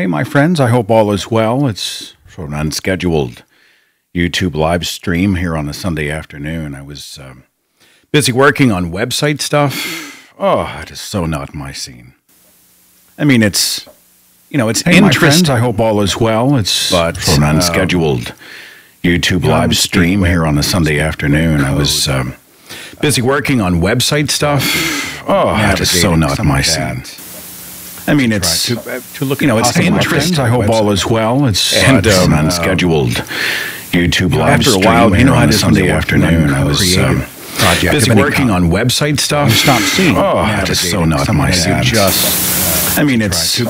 Hey, my friends, I hope all is well. It's sort of an unscheduled YouTube live stream here on a Sunday afternoon. I was busy working on website stuff. Oh, it is so not my scene. I mean, it's, it's Hey, interest. my I hope all is well. It's sort of an unscheduled YouTube live stream here on a Sunday afternoon. I was busy working on website stuff. Oh, it is so not my scene. I mean, it's, to look it's interest. I hope all is well. It's an unscheduled YouTube live after a stream while, here on a Sunday afternoon. I was busy working on website stuff. Stop seeing. Oh, it is so not my scene. I mean, it's to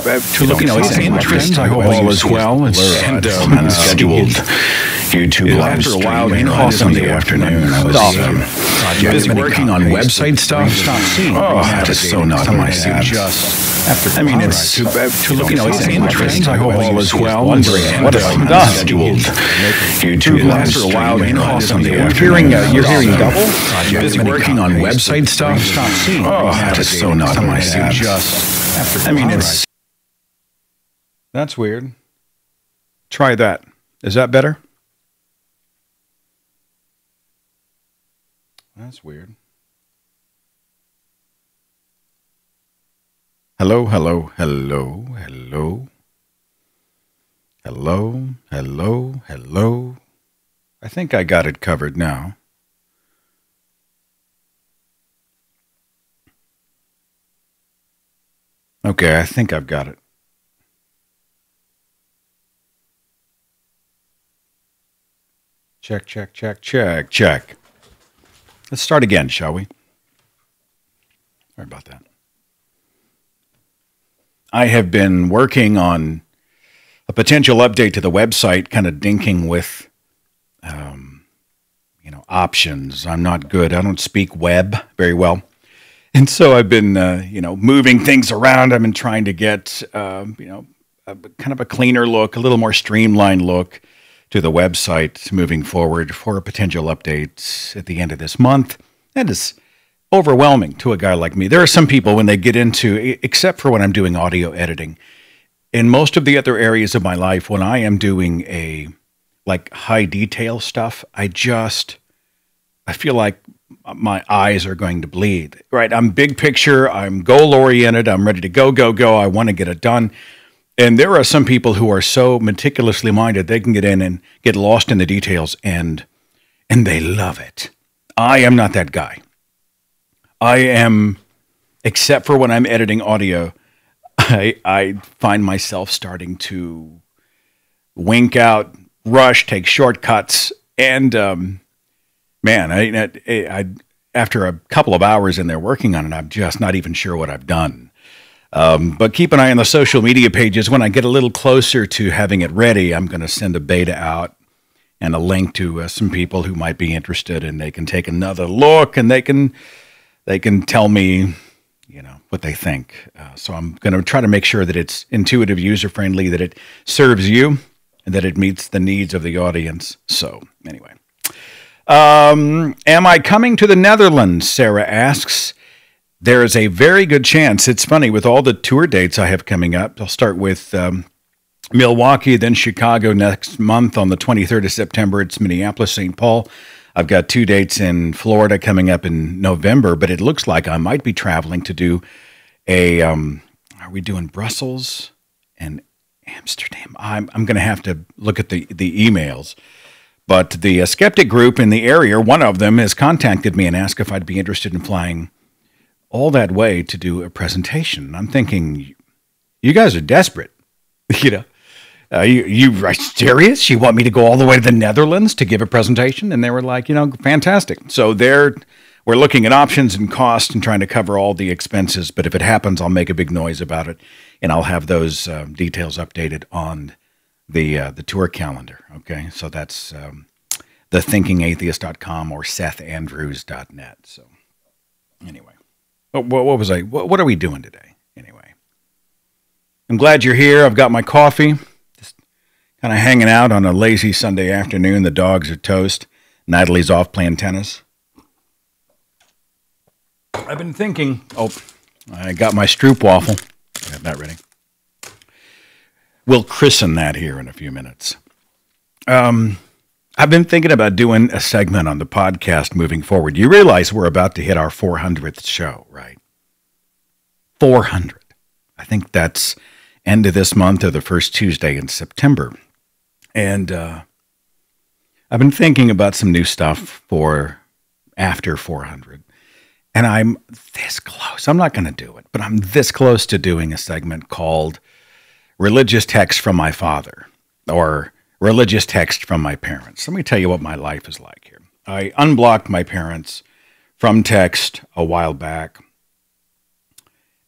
look it's interest. I hope all is well. It's unscheduled YouTube live after a stream while, here on a Sunday afternoon. I was busy working on website stuff. Stop seeing. Oh, it is so not my scene. I mean, it's to look it's interest. I hope all is well. Wondering what have I done? Unscheduled YouTube live After a stream while, here on a Sunday you're afternoon. hearing double. Busy working on website stuff. Stop seeing. Oh, it is so not my scene. I mean, it's... That's weird. Try that. Is that better? That's weird. Hello, hello, hello, hello. Hello, hello, hello. I think I got it covered now. Okay, I think I've got it. Check, check, check, check, check. Let's start again, shall we? Sorry about that. I have been working on a potential update to the website, kind of dinking with, options. I'm not good. I don't speak web very well. And so I've been, moving things around. I've been trying to get, kind of a cleaner look, a little more streamlined look to the website moving forward for a potential update at the end of this month. That is overwhelming to a guy like me. There are some people when they get into, except for when I'm doing audio editing, in most of the other areas of my life, when I am doing high detail stuff, I feel like my eyes are going to bleed, right? I'm big picture. I'm goal oriented. I'm ready to go. I want to get it done. And there are some people who are so meticulously minded, they can get in and get lost in the details and they love it. I am not that guy. I am, except for when I'm editing audio, I find myself starting to wink out, rush, take shortcuts, and I after a couple of hours in there working on it, I'm just not even sure what I've done. But keep an eye on the social media pages. When I get a little closer to having it ready, I'm going to send a beta out and a link to some people who might be interested, and they can take another look, and they can tell me, what they think. So I'm going to try to make sure that it's intuitive, user-friendly, that it serves you, and that it meets the needs of the audience. So anyway. Am I coming to the Netherlands? Sarah asks. There is a very good chance. It's funny, with all the tour dates I have coming up, I'll start with Milwaukee, then Chicago next month on the 23rd of September. It's Minneapolis, St. Paul. I've got 2 dates in Florida coming up in November, but it looks like I might be traveling to do are we doing Brussels and Amsterdam? I'm going to have to look at the emails. But the skeptic group in the area, one of them has contacted me and asked if I'd be interested in flying all that way to do a presentation. I'm thinking, you guys are desperate. You are serious? You want me to go all the way to the Netherlands to give a presentation? And they were like, fantastic. So we're looking at options and costs and trying to cover all the expenses. But if it happens, I'll make a big noise about it, and I'll have those details updated on the tour calendar. Okay, so that's thethinkingatheist.com or sethandrews.net. So anyway, what are we doing today? Anyway, I'm glad you're here. I've got my coffee, just kind of hanging out on a lazy Sunday afternoon. The dogs are toast. Natalie's off playing tennis. I've been thinking, I got my stroop waffle. I have that ready. We'll christen that here in a few minutes. I've been thinking about doing a segment on the podcast moving forward. You realize we're about to hit our 400th show, right? 400. I think that's end of this month or the first Tuesday in September. And I've been thinking about some new stuff for after 400. And I'm this close. I'm not going to do it, but I'm this close to doing a segment called Religious Text from My Father, or Religious Text from My Parents. Let me tell you what my life is like here. I unblocked my parents from text a while back.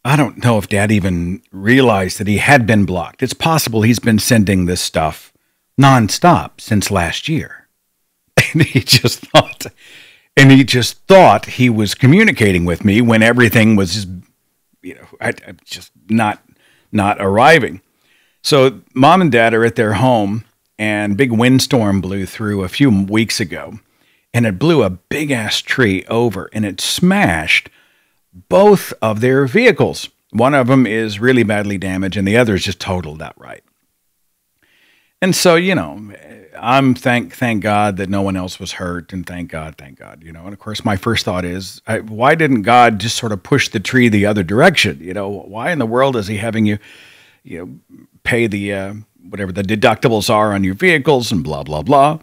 I don't know if Dad even realized that he had been blocked. It's possible he's been sending this stuff nonstop since last year. And he just thought he was communicating with me when everything was just, just not arriving. So Mom and Dad are at their home, and big windstorm blew through a few weeks ago, and it blew a big-ass tree over, and it smashed both of their vehicles. One of them is really badly damaged, and the other is just totaled outright. And so, I'm thank God that no one else was hurt, and thank God, And of course, my first thought is, why didn't God just sort of push the tree the other direction? Why in the world is he having you, pay the whatever the deductibles are on your vehicles and blah, blah, blah.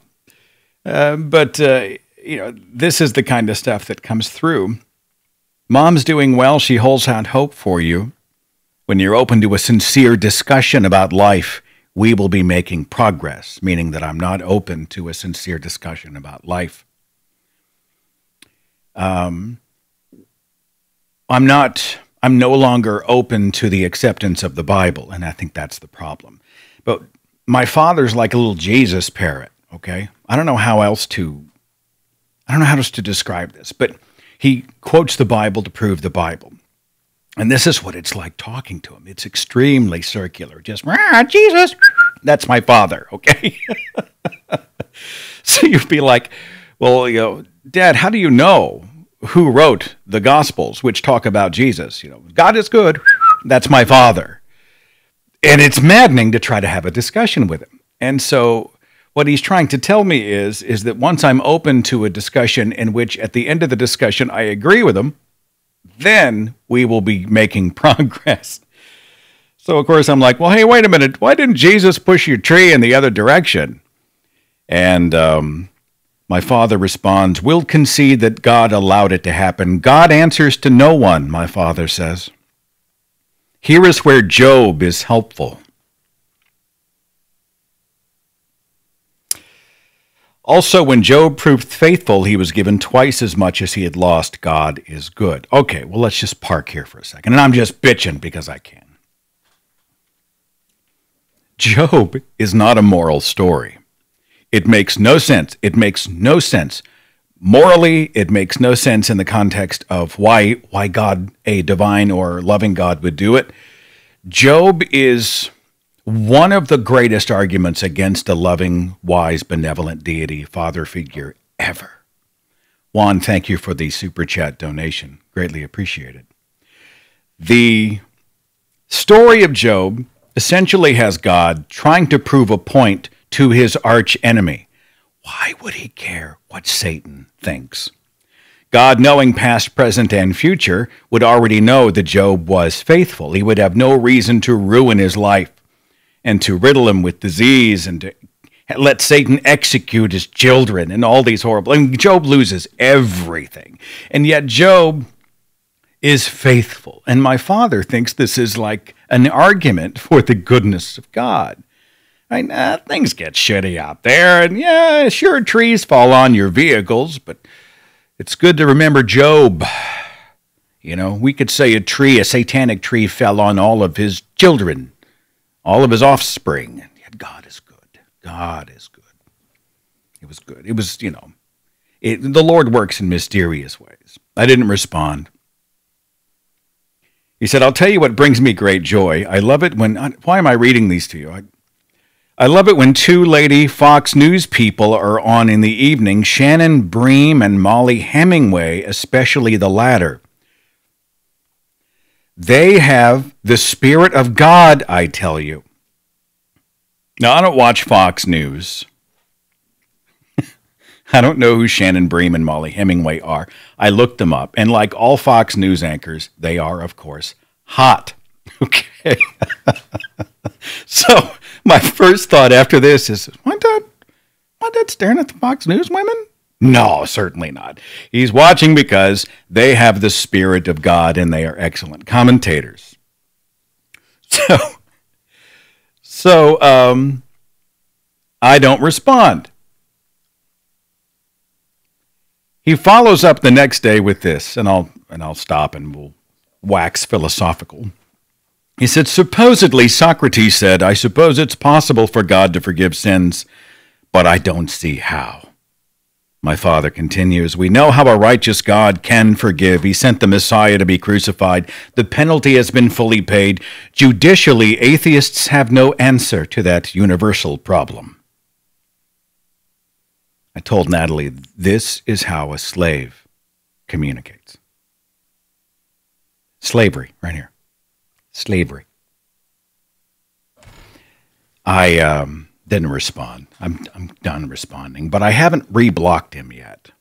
But this is the kind of stuff that comes through. Mom's doing well. She holds out hope for you. When you're open to a sincere discussion about life, we will be making progress, meaning that I'm not open to a sincere discussion about life. I'm no longer open to the acceptance of the Bible, and I think that's the problem. But my father's like a little Jesus parrot, okay? I don't know how else to describe this, but he quotes the Bible to prove the Bible. And this is what it's like talking to him. It's extremely circular. Just, Jesus, that's my father, okay? So you'd be like, well, Dad, how do you know who wrote the Gospels, which talk about Jesus? God is good, that's my father. And it's maddening to try to have a discussion with him. And so what he's trying to tell me is that once I'm open to a discussion in which at the end of the discussion I agree with him, then we will be making progress. So, of course, I'm like, well, hey, wait a minute. Why didn't Jesus push your tree in the other direction? And my father responds, we'll concede that God allowed it to happen. God answers to no one, my father says. Here is where Job is helpful. Also, when Job proved faithful, he was given twice as much as he had lost. God is good. Okay, well, let's just park here for a second. And I'm just bitching because I can. Job is not a moral story. It makes no sense. It makes no sense. Morally, it makes no sense in the context of why God, a divine or loving God, would do it. Job is one of the greatest arguments against a loving, wise, benevolent deity, father figure ever. Juan, thank you for the super chat donation. Greatly appreciated. The story of Job essentially has God trying to prove a point to his arch enemy. Why would he care what Satan thinks? God, knowing past, present, and future, would already know that Job was faithful. He would have no reason to ruin his life and to riddle him with disease and to let Satan execute his children and all these horrible... Job loses everything. And yet Job is faithful. And my father thinks this is like an argument for the goodness of God. Things get shitty out there, and yeah, sure, trees fall on your vehicles, but it's good to remember Job. We could say a satanic tree fell on all of his children, all of his offspring. And yet God is good. God is good. It was good. It was, the Lord works in mysterious ways. I didn't respond. He said, I'll tell you what brings me great joy. I love it when, why am I reading these to you? I love it when two lady Fox News people are on in the evening, Shannon Bream and Molly Hemingway, especially the latter. They have the Spirit of God, I tell you. Now, I don't watch Fox News. I don't know who Shannon Bream and Molly Hemingway are. I looked them up, and like all Fox News anchors, they are, of course, hot. Okay. So my first thought after this is, my dad staring at the Fox News women? No, certainly not. He's watching because they have the Spirit of God and they are excellent commentators. So I don't respond. He follows up the next day with this, and I'll stop and we'll wax philosophical. He said, supposedly Socrates said, I suppose it's possible for God to forgive sins, but I don't see how. My father continues, we know how a righteous God can forgive. He sent the Messiah to be crucified. The penalty has been fully paid. Judicially, atheists have no answer to that universal problem. I told Natalie, this is how a slave communicates. Slavery, right here. Slavery. I didn't respond. I'm done responding, but I haven't reblocked him yet.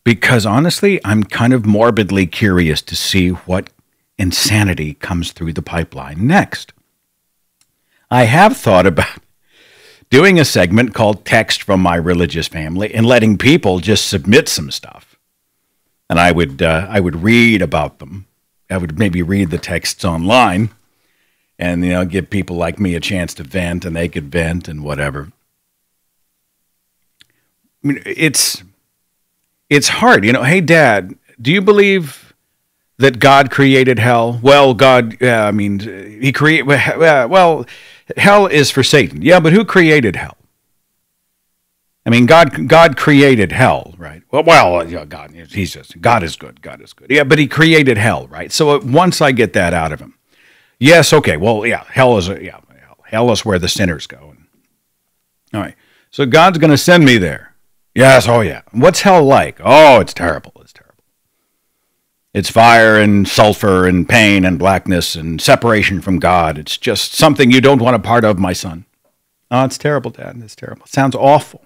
Because honestly, I'm kind of morbidly curious to see what insanity comes through the pipeline next. I have thought about doing a segment called Text from My Religious Family and letting people just submit some stuff. And I would read about them. I would maybe read the texts online and, give people like me a chance to vent, and they could vent and whatever. I mean, it's hard. Hey, Dad, do you believe that God created hell? Well, God, he created, well, hell is for Satan. Yeah, but who created hell? I mean, God created hell, right? Well, God is good. God is good. Yeah, but he created hell, right? So once I get that out of him, yes, okay. Well, yeah, hell is where the sinners go. All right. So God's going to send me there. Yes. Oh, yeah. What's hell like? Oh, it's terrible. It's terrible. It's fire and sulfur and pain and blackness and separation from God. It's just something you don't want a part of, my son. Oh, it's terrible, Dad. It's terrible. It sounds awful.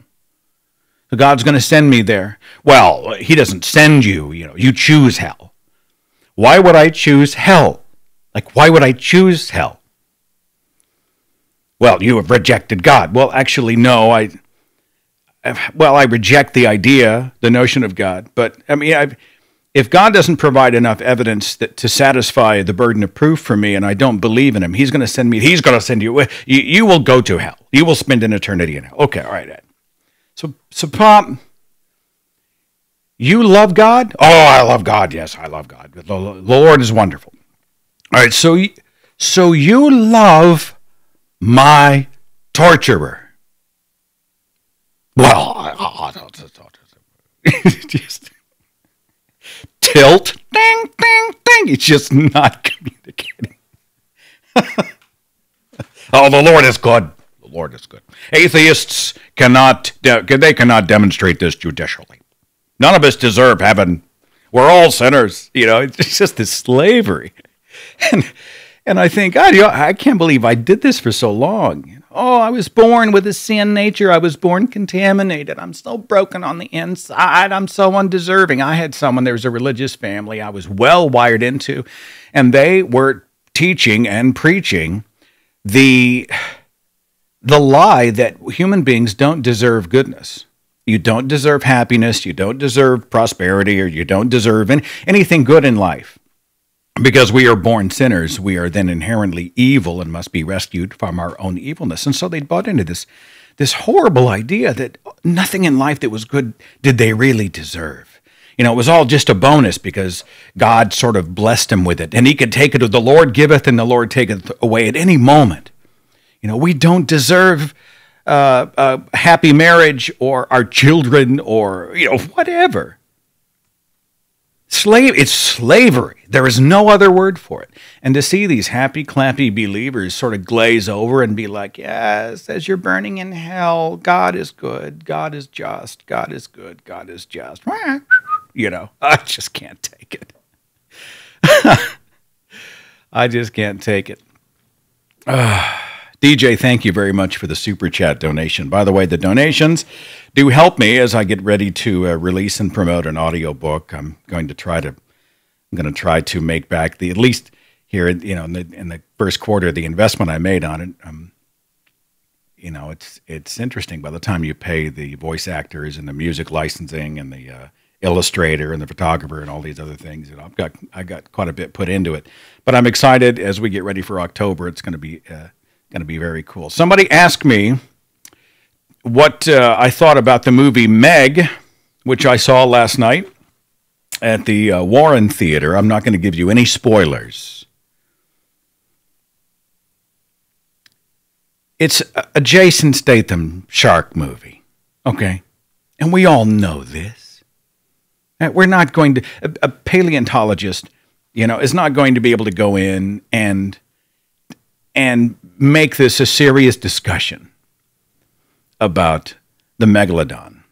So God's going to send me there. Well, he doesn't send you, you choose hell. Why would I choose hell? Like, why would I choose hell? Well, you have rejected God. Well, actually, no, I reject the idea, the notion of God. But, if God doesn't provide enough evidence to satisfy the burden of proof for me, and I don't believe in him, he's going to send you. You will go to hell. You will spend an eternity in hell. Okay, all right, Ed. So, Pop, you love God? Oh, I love God. Yes, I love God. The Lord is wonderful. All right, so you love my torturer. Well, just tilt, ding, ding, ding. It's just not communicating. Oh, the Lord is good. The Lord is good. Atheists cannot demonstrate this judicially. None of us deserve heaven. We're all sinners. It's just this slavery. And I think, God, I can't believe I did this for so long. Oh, I was born with a sin nature. I was born contaminated. I'm so broken on the inside. I'm so undeserving. I had there was a religious family I was well wired into, and they were teaching and preaching the lie that human beings don't deserve goodness. You don't deserve happiness. You don't deserve prosperity, or you don't deserve anything good in life. Because we are born sinners, we are then inherently evil and must be rescued from our own evilness. And so they bought into this horrible idea that nothing in life that was good did they really deserve. It was all just a bonus because God sort of blessed them with it. And he could take it, the Lord giveth and the Lord taketh away at any moment. We don't deserve a happy marriage or our children or, whatever. It's slavery. There is no other word for it. And to see these happy, clappy believers sort of glaze over and be like, yes, as you're burning in hell, God is good, God is just, God is good, God is just. I just can't take it. I just can't take it. DJ, thank you very much for the super chat donation. By the way, the donations do help me as I get ready to release and promote an audiobook. I'm going to try to make back at least here, in the first quarter, the investment I made on it. It's interesting. By the time you pay the voice actors and the music licensing and the illustrator and the photographer and all these other things, I got quite a bit put into it. But I'm excited as we get ready for October. It's going to be very cool. Somebody asked me what I thought about the movie Meg, which I saw last night at the Warren Theater. I'm not going to give you any spoilers. It's a Jason Statham shark movie, okay? And we all know this. We're not going to, a paleontologist, is not going to be able to go in and make this a serious discussion about the megalodon.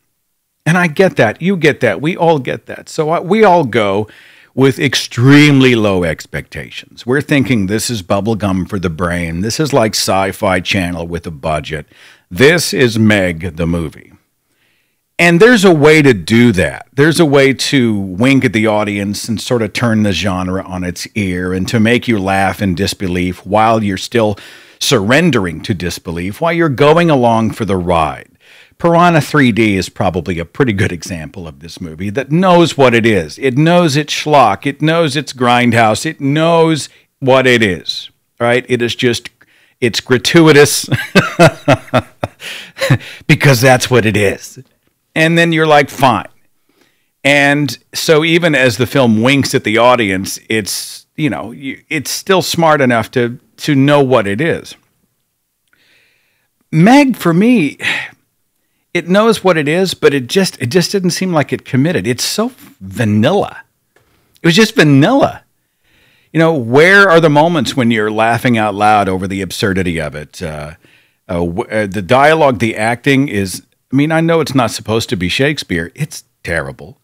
And I get that. You get that. We all get that. So we all go with extremely low expectations. We're thinking this is bubblegum for the brain. This is like Sci-Fi Channel with a budget. This is Meg, the movie. And there's a way to do that. There's a way to wink at the audience and sort of turn the genre on its ear and to make you laugh in disbelief while you're still surrendering to disbelief, while you're going along for the ride. Piranha 3D is probably a pretty good example of this movie that knows what it is. It knows it's schlock. It knows it's grindhouse. It knows what it is, right? It is just, it's gratuitous because that's what it is. And then you're like, fine. And so even as the film winks at the audience, it's, it's still smart enough to know what it is. Meg, for me, it knows what it is, but it just didn't seem like it committed. It's so vanilla. It was just vanilla. Where are the moments when you're laughing out loud over the absurdity of it? The dialogue, the acting is, I know it's not supposed to be Shakespeare. It's terrible.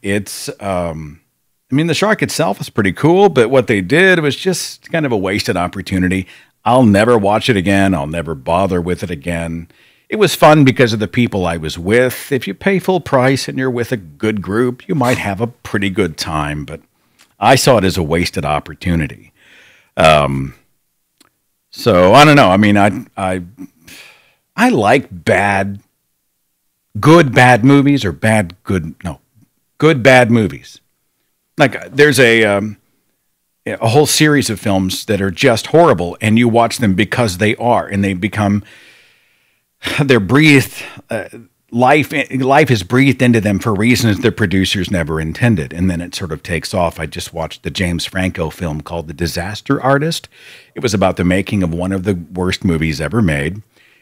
It's, the shark itself is pretty cool, but what they did was just kind of a wasted opportunity. I'll never watch it again. I'll never bother with it again. It was fun because of the people I was with. If you pay full price and you're with a good group, you might have a pretty good time, but I saw it as a wasted opportunity. So I don't know. I like good bad movies or good bad movies. Like there's a whole series of films that are just horrible, and you watch them because they are, and they become, they're breathed, life is breathed into them for reasons the producers never intended, and then it sort of takes off. I just watched the James Franco film called The Disaster Artist. It was about the making of one of the worst movies ever made,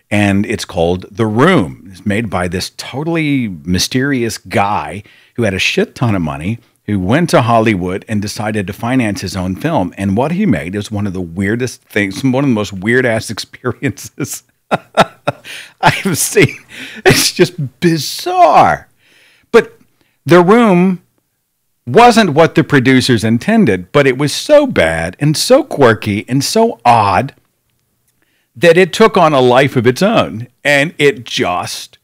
and it's called The Room. It's made by this totally mysterious guy who had a shit ton of money, who went to Hollywood and decided to finance his own film, and what he made is one of the weirdest things, one of the most weird-ass experiences I've seen. It's just bizarre. But The Room wasn't what the producers intended, but it was so bad and so quirky and so odd that it took on a life of its own, and it just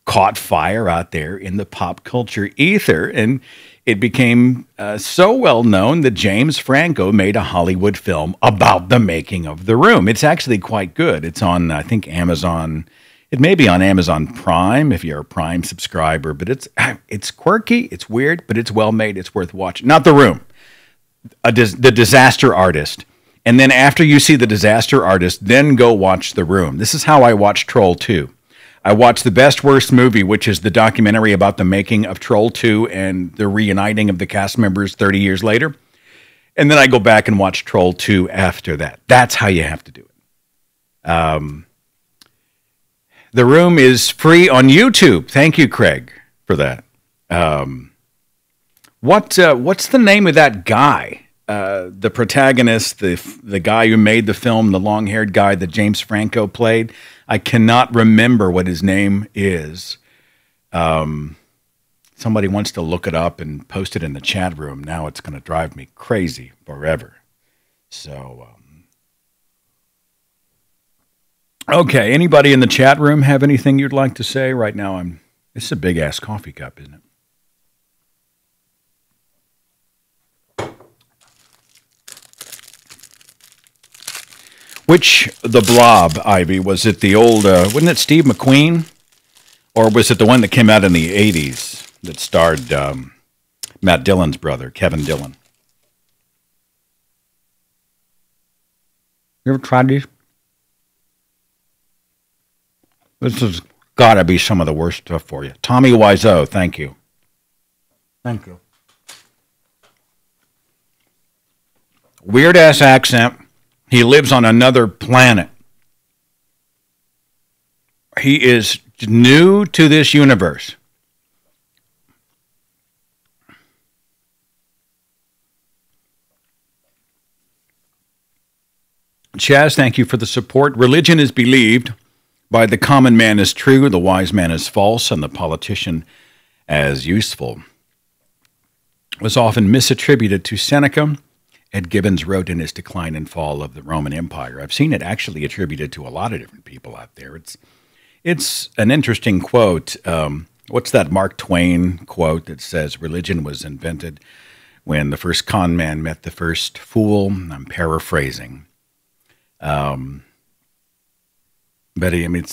caught fire out there in the pop culture ether, and it became so well known that James Franco made a Hollywood film about the making of The Room. It's actually quite good. It's on, I think, Amazon. It may be on Amazon Prime if you're a Prime subscriber, but it's quirky, it's weird, but it's well made. It's worth watching. Not The Room, The Disaster Artist. And then after you see The Disaster Artist, then go watch The Room. This is how I watched Troll 2. I watched The Best Worst Movie, which is the documentary about the making of Troll 2 and the reuniting of the cast members 30 years later. And then I go back and watch Troll 2 after that. That's how you have to do it. The Room is free on YouTube. Thank you, Craig, for that. What's the name of that guy? The protagonist, the guy who made the film, the long-haired guy that James Franco played. I cannot remember what his name is. Somebody wants to look it up and post it in the chat room. Now it's going to drive me crazy forever. So, Okay, anybody in the chat room have anything you'd like to say right now? This is a big ass coffee cup, isn't it? Which The Blob, Ivy? Was it the old, wasn't it Steve McQueen? Or was it the one that came out in the 80s that starred Matt Dillon's brother, Kevin Dillon? You ever tried these? This has got to be some of the worst stuff for you. Tommy Wiseau, thank you. Thank you. Weird-ass accent. He lives on another planet. He is new to this universe. Chaz, thank you for the support. Religion is believed by the common man as true, the wise man as false, and the politician as useful. It was often misattributed to Seneca. Ed Gibbons wrote in his Decline and Fall of the Roman Empire. I've seen it actually attributed to a lot of different people out there. It's an interesting quote. What's that Mark Twain quote that says, religion was invented when the first con man met the first fool? I'm paraphrasing. But I mean,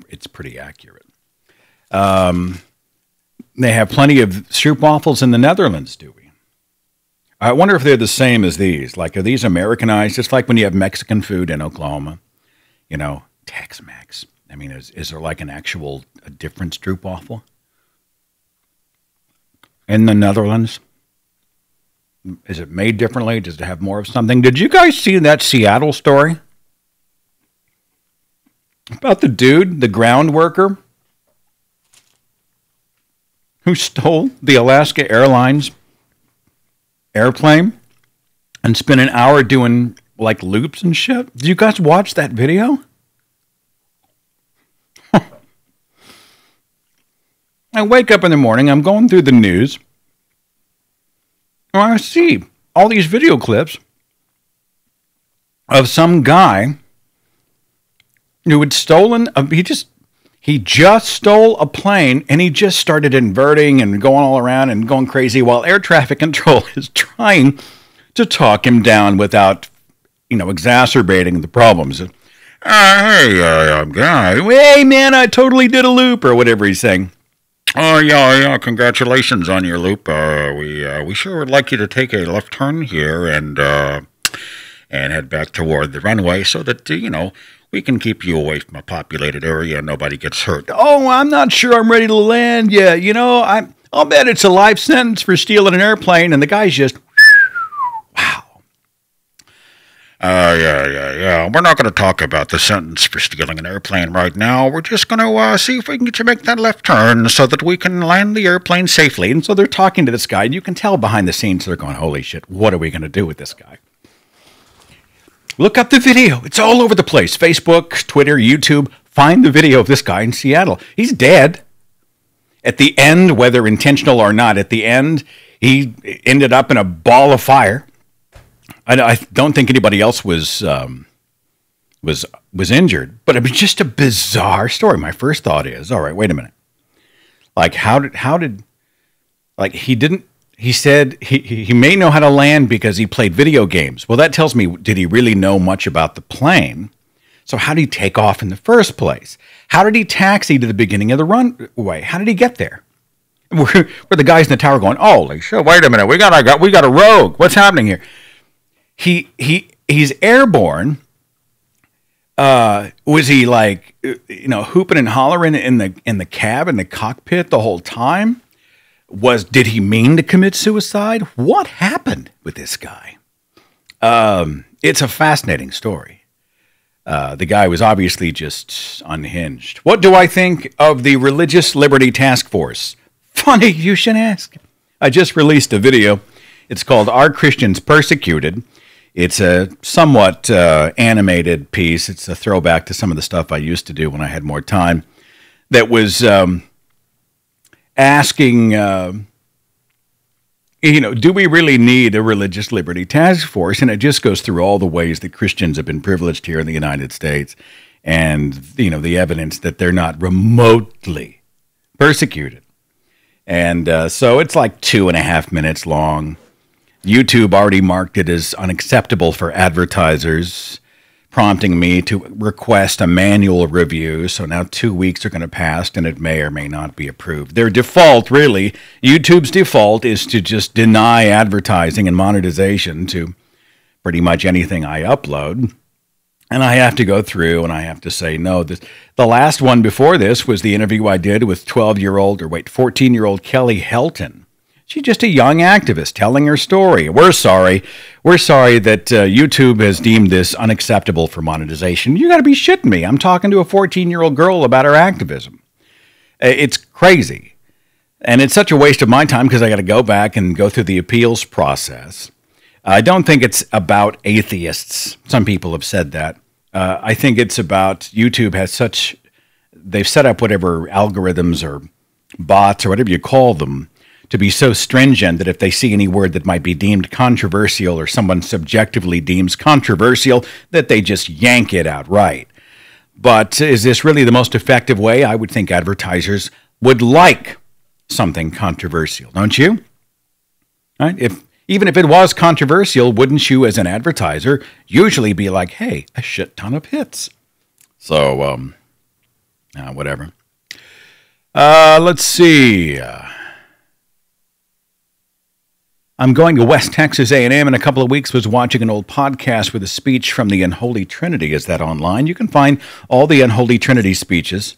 it's pretty accurate. They have plenty of stroopwafels in the Netherlands, do we? I wonder if they're the same as these. Like, are these Americanized? Just like when you have Mexican food in Oklahoma, you know, Tex-Mex. I mean, is there like a different stroopwafel in the Netherlands? Is it made differently? Does it have more of something? Did you guys see that Seattle story? About the dude, the ground worker, who stole the Alaska Airlines airplane and spent an hour doing like loops and shit? Did you guys watch that video? I wake up in the morning, I'm going through the news, and I see all these video clips of some guy who had stolen, he just stole a plane, and he just started inverting and going all around and going crazy while air traffic control is trying to talk him down without, exacerbating the problems. Hey, guy, hey, man, I totally did a loop, or whatever he's saying. Oh, yeah, congratulations on your loop. We sure would like you to take a left turn here and head back toward the runway so that, we can keep you away from a populated area and nobody gets hurt. Oh, I'm not sure I'm ready to land yet. I'll bet it's a life sentence for stealing an airplane. And the guy's just, wow. Yeah. We're not going to talk about the sentence for stealing an airplane right now. We're just going to see if we can get you to make that left turn so that we can land the airplane safely. And so they're talking to this guy, and you can tell behind the scenes they're going, holy shit, what are we going to do with this guy? Look up the video. It's all over the place. Facebook, Twitter, YouTube. Find the video of this guy in Seattle. He's dead. At the end, whether intentional or not, at the end, he ended up in a ball of fire. I don't think anybody else was injured, but it was just a bizarre story. My first thought is, all right, wait a minute. Like, he said he may know how to land because he played video games. Well, that tells me, did he really know much about the plane? So how did he take off in the first place? How did he taxi to the beginning of the runway? How did he get there? Were the guys in the tower going, holy shit, wait a minute, we got a rogue. What's happening here? He's airborne. Was he like, hooping and hollering in the cab, in the cockpit the whole time? Did he mean to commit suicide? What happened with this guy? It's a fascinating story. The guy was obviously just unhinged. What do I think of the Religious Liberty Task Force? Funny you should ask. I just released a video. It's called Are Christians Persecuted? It's a somewhat animated piece. It's a throwback to some of the stuff I used to do when I had more time. That was asking, do we really need a religious liberty task force? And it just goes through all the ways that Christians have been privileged here in the United States. and the evidence that they're not remotely persecuted. And so it's like 2.5 minutes long. YouTube already marked it as unacceptable for advertisers, prompting me to request a manual review. So now 2 weeks are going to pass, and it may or may not be approved. Their default, really, YouTube's default is to just deny advertising and monetization to pretty much anything I upload. And I have to go through and I have to say, no, the last one before this was the interview I did with 14-year-old Kelly Helton. She's just a young activist telling her story. We're sorry. We're sorry that YouTube has deemed this unacceptable for monetization. You got to be shitting me. I'm talking to a 14-year-old girl about her activism. It's crazy. And it's such a waste of my time because I got to go back and go through the appeals process. I don't think it's about atheists. Some people have said that. I think it's about YouTube has such, they've set up whatever algorithms or bots or whatever you call them to be so stringent that if they see any word that might be deemed controversial or someone subjectively deems controversial, that they just yank it outright. But is this really the most effective way? I would think advertisers would like something controversial, don't you? Right? Even if it was controversial, wouldn't you, as an advertiser, usually be like, hey, a shit ton of hits? So, whatever. Let's see. I'm going to West Texas A&M in a couple of weeks. Was watching an old podcast with a speech from the Unholy Trinity. Is that online? You can find all the Unholy Trinity speeches.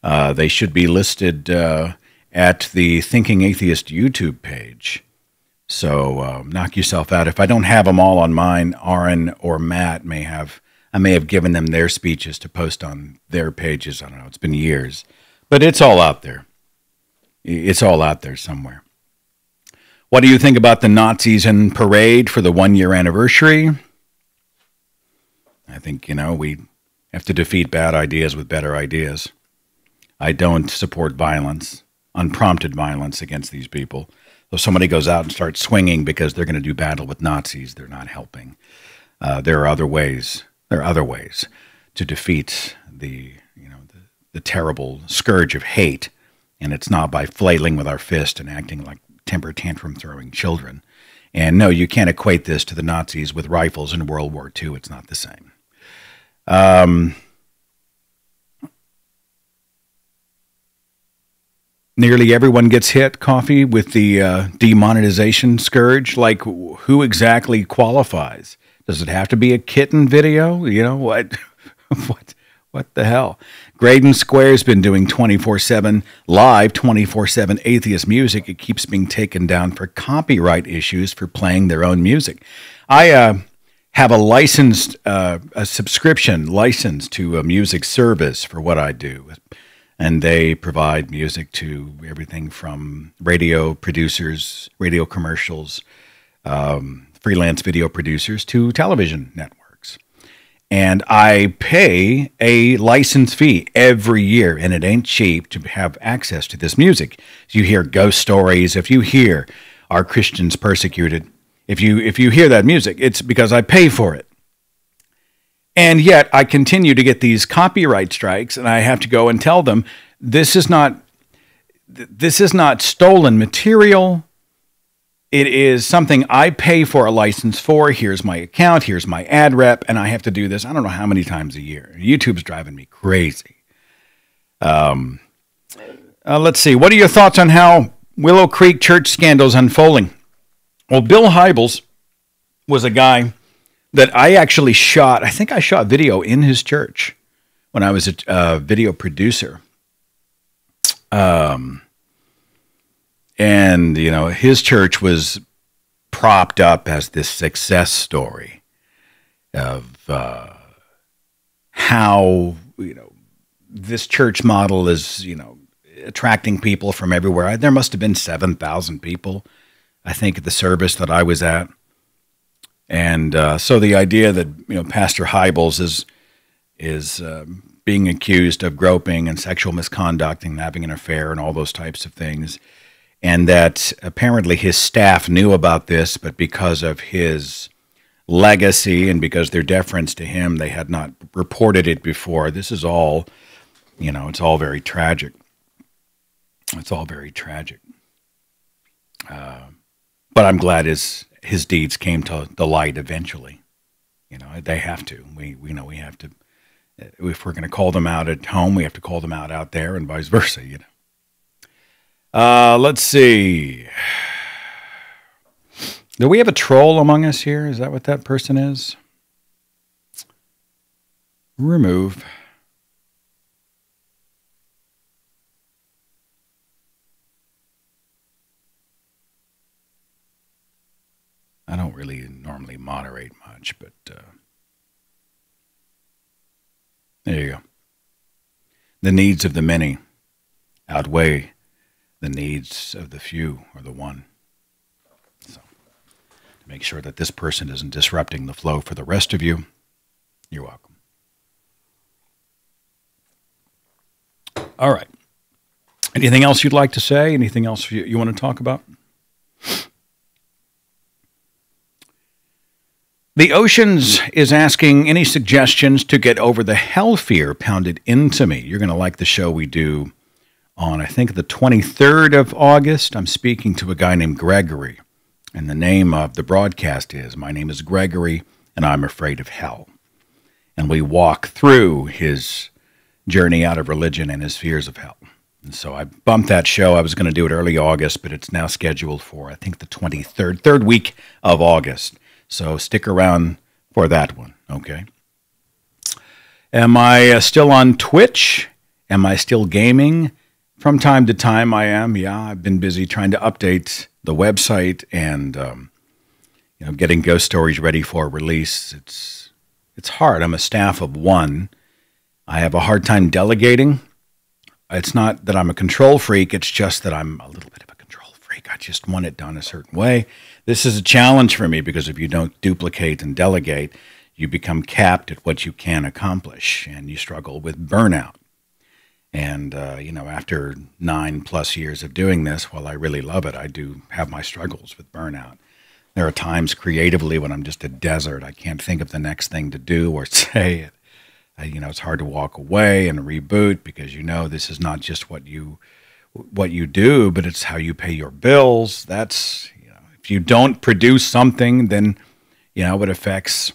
They should be listed at the Thinking Atheist YouTube page. So knock yourself out. If I don't have them all on mine, Aaron or Matt I may have given them their speeches to post on their pages. I don't know. It's been years. But it's all out there. It's all out there somewhere. What do you think about the Nazis in parade for the 1-year anniversary? I think, we have to defeat bad ideas with better ideas. I don't support violence, unprompted violence against these people. If somebody goes out and starts swinging because they're going to do battle with Nazis, they're not helping. There are other ways. There are other ways to defeat the terrible scourge of hate, and it's not by flailing with our fist and acting like temper tantrum throwing children. And no, you can't equate this to the Nazis with rifles in World War II. It's not the same. Nearly everyone gets hit, Coffee, with the demonetization scourge. Like, who exactly qualifies? Does it have to be a kitten video? What? What the hell? Graydon Square's been doing 24/7 live, 24/7 atheist music. It keeps being taken down for copyright issues for playing their own music. I have a licensed, a subscription license to a music service for what I do. And they provide music to everything from radio producers, radio commercials, freelance video producers to television networks. And I pay a license fee every year, and it ain't cheap to have access to this music. If you hear ghost stories, if you hear Are Christians Persecuted, if you hear that music, it's because I pay for it. And yet I continue to get these copyright strikes, and I have to go and tell them, this is not stolen material. It is something I pay for a license for. Here's my account. Here's my ad rep. And I have to do this, I don't know how many times a year. YouTube's driving me crazy. Let's see. What are your thoughts on how Willow Creek church scandal's unfolding? Well, Bill Hybels was a guy that I actually shot. I think I shot video in his church when I was a video producer. And, his church was propped up as this success story of how, this church model is, attracting people from everywhere. There must have been 7,000 people, I think, at the service that I was at. And so the idea that, Pastor Hybels is being accused of groping and sexual misconduct and having an affair and all those types of things, and that apparently his staff knew about this, but because of his legacy, and because their deference to him, they had not reported it before. This is all, it's all very tragic. It's all very tragic. But I'm glad his deeds came to the light eventually. They have to. We have to. If we're going to call them out at home, we have to call them out there, and vice versa. Let's see. Do we have a troll among us here? Is that what that person is? Remove. I don't really normally moderate much, but there you go. The needs of the many outweigh the needs of the few or the one. So, to make sure that this person isn't disrupting the flow for the rest of you, you're welcome. All right. Anything else you'd like to say? Anything else you want to talk about? The Oceans is asking any suggestions to get over the hell fear pounded into me. You're going to like the show we do on, I think, the 23rd of August. I'm speaking to a guy named Gregory, and the name of the broadcast is My Name is Gregory, and I'm Afraid of Hell. And we walk through his journey out of religion and his fears of hell. And so I bumped that show. I was going to do it early August, but it's now scheduled for, I think, the 23rd, third week of August. So stick around for that one, okay? Am I still on Twitch? Am I still gaming? From time to time I am, yeah. I've been busy trying to update the website and getting Ghost Stories ready for release. It's hard. I'm a staff of one. I have a hard time delegating. It's not that I'm a control freak. It's just that I'm a little bit of a control freak. I just want it done a certain way. This is a challenge for me because if you don't duplicate and delegate, you become capped at what you can accomplish, and you struggle with burnout. And, after 9+ years of doing this, while I really love it, I do have my struggles with burnout. There are times creatively when I'm just a desert. I can't think of the next thing to do or say. It's hard to walk away and reboot because this is not just what you do, but it's how you pay your bills. That's, if you don't produce something, then, it affects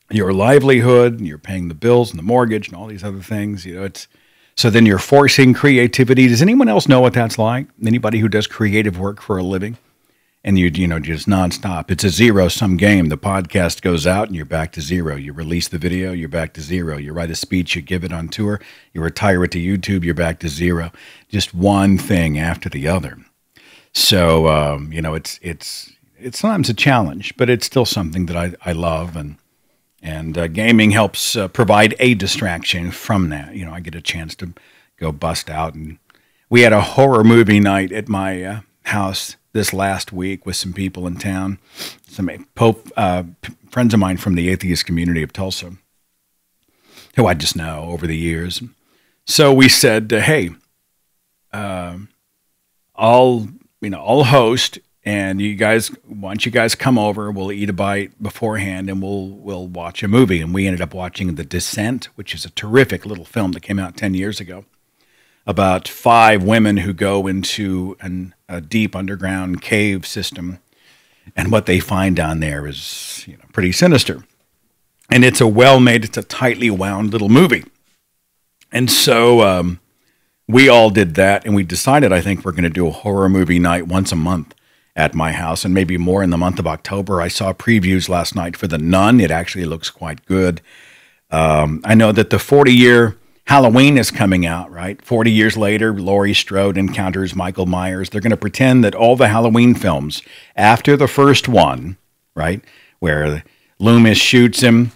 your livelihood, and you're paying the bills and the mortgage and all these other things. So then you're forcing creativity. Does anyone else know what that's like? Anybody who does creative work for a living? And just nonstop. It's a zero-sum game. The podcast goes out and you're back to zero. You release the video, you're back to zero. You write a speech, you give it on tour, you retire it to YouTube, you're back to zero. Just one thing after the other. So, it's sometimes a challenge, but it's still something that I love. And gaming helps provide a distraction from that. I get a chance to go bust out. And we had a horror movie night at my house this last week with some people in town, some friends of mine from the atheist community of Tulsa, who I just know over the years. So we said, hey, I'll host, and once you guys come over, we'll eat a bite beforehand, and we'll watch a movie. And we ended up watching The Descent, which is a terrific little film that came out 10 years ago, about 5 women who go into a deep underground cave system, and what they find down there is pretty sinister. And it's it's a tightly wound little movie. And so we all did that, and we decided, I think we're going to do a horror movie night once a month at my house, and maybe more in the month of October. I saw previews last night for The Nun. It actually looks quite good. I know that the 40-year Halloween is coming out, right? 40 years later, Laurie Strode encounters Michael Myers. They're going to pretend that all the Halloween films after the first one, right, where Loomis shoots him,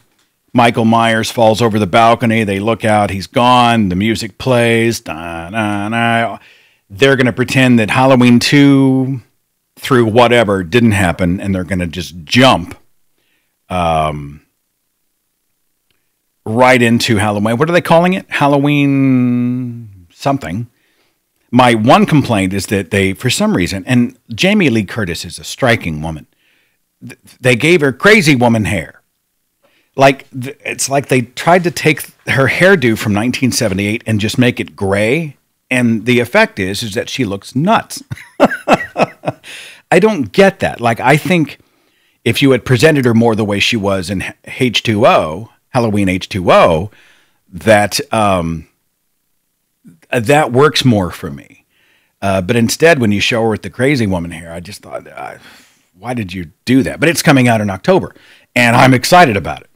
Michael Myers falls over the balcony, they look out, he's gone, the music plays, da, da, da. They're going to pretend that Halloween 2 through whatever didn't happen, and they're going to just jump right into Halloween. What are they calling it? Halloween something. My one complaint is that they, for some reason, and Jamie Lee Curtis is a striking woman, they gave her crazy woman hair. Like, it's like they tried to take her hairdo from 1978 and just make it gray. And the effect is that she looks nuts. I don't get that. Like, I think if you had presented her more the way she was in H2O, Halloween H2O, that that works more for me. But instead, when you show her with the crazy woman hair, I just thought, why did you do that? But it's coming out in October, and I'm excited about it.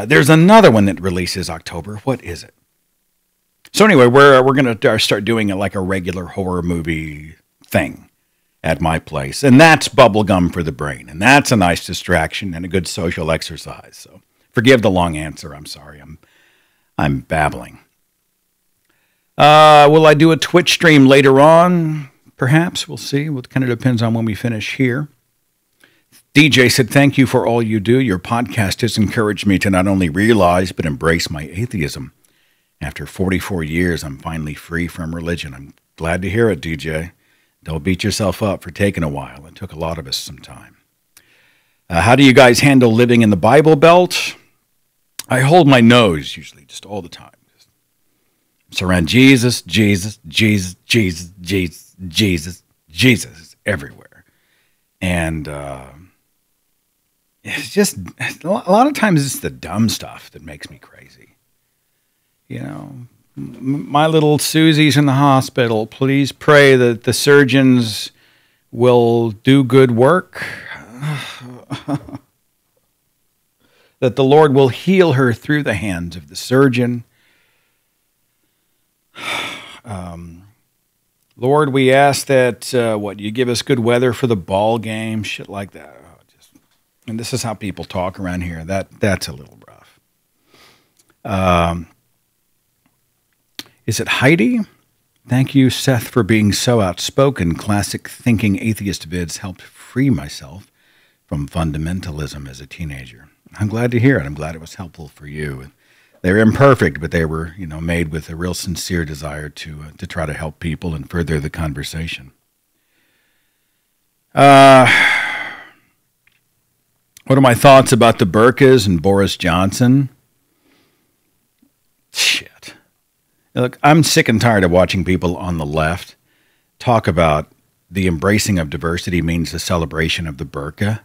There's another one that releases October. What is it? So anyway, we're going to start doing it like a regular horror movie thing at my place. And that's bubblegum for the brain. And that's a nice distraction and a good social exercise. So forgive the long answer. I'm sorry. I'm babbling. Will I do a Twitch stream later on? Perhaps. We'll see. It kind of depends on when we finish here. DJ said, thank you for all you do. Your podcast has encouraged me to not only realize but embrace my atheism. After 44 years, I'm finally free from religion. I'm glad to hear it, DJ. Don't beat yourself up for taking a while. It took a lot of us some time. How do you guys handle living in the Bible Belt? I hold my nose usually, just all the time. It's around Jesus, Jesus, Jesus, Jesus, Jesus, Jesus, Jesus. It's everywhere. And it's just, a lot of times it's the dumb stuff that makes me crazy. You know, my little Susie's in the hospital. Please pray that the surgeons will do good work. That the Lord will heal her through the hands of the surgeon. Lord, we ask that, you give us good weather for the ball game, shit like that. And this is how people talk around here. That's a little rough. Is it Heidi? Thank you, Seth, for being so outspoken. Classic thinking atheist vids helped free myself from fundamentalism as a teenager. I'm glad to hear it. I'm glad it was helpful for you. They're imperfect, but they were, made with a real sincere desire to try to help people and further the conversation. What are my thoughts about the burqas and Boris Johnson? Shit. Look, I'm sick and tired of watching people on the left talk about the embracing of diversity means the celebration of the burqa,